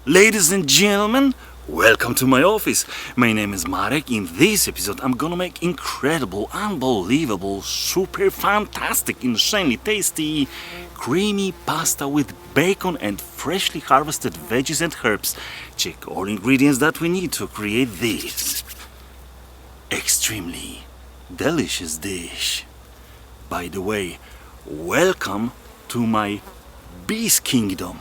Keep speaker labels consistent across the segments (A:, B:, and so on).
A: Ladies and gentlemen, welcome to my office. My name is Marek. In this episode, I'm gonna make incredible, unbelievable, super fantastic, insanely tasty, creamy pasta with bacon and freshly harvested veggies and herbs. Check all ingredients that we need to create this extremely delicious dish. By the way, welcome to my bee's kingdom.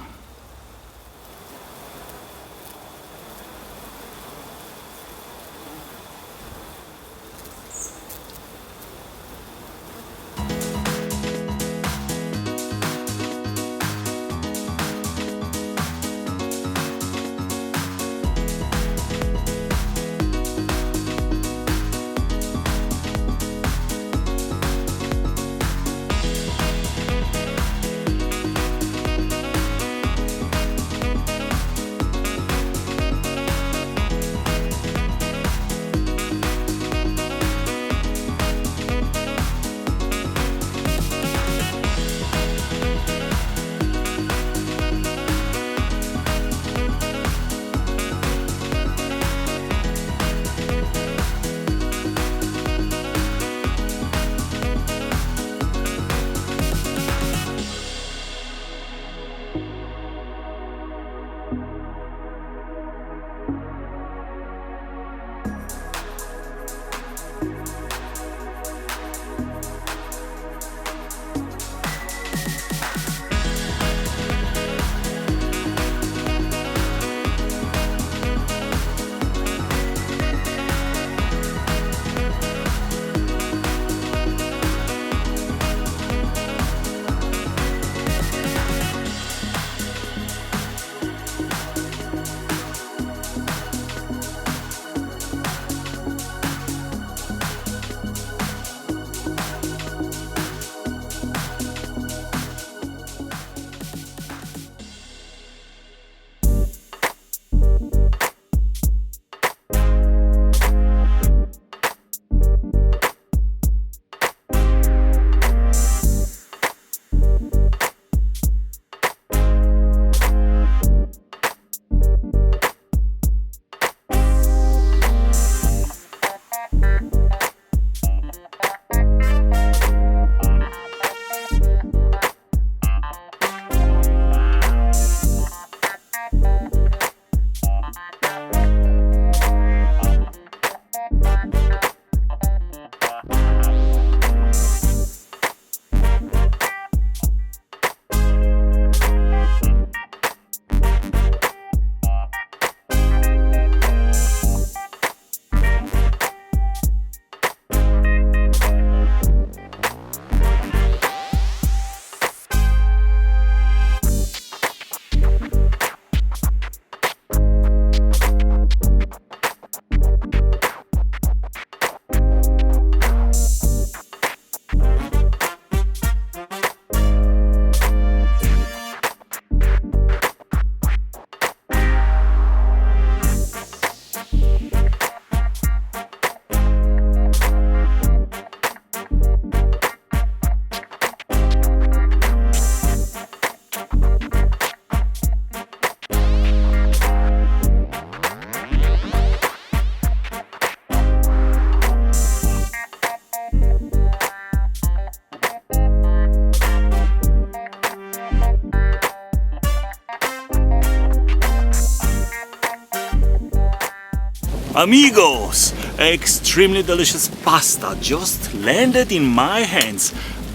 A: Amigos, extremely delicious pasta just landed in my hands.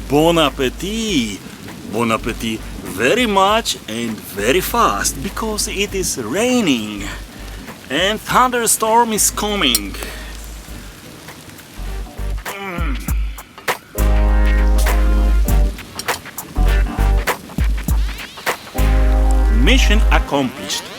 A: Bon appetit! Bon appetit very much and very fast because it is raining and thunderstorm is coming. Mission accomplished.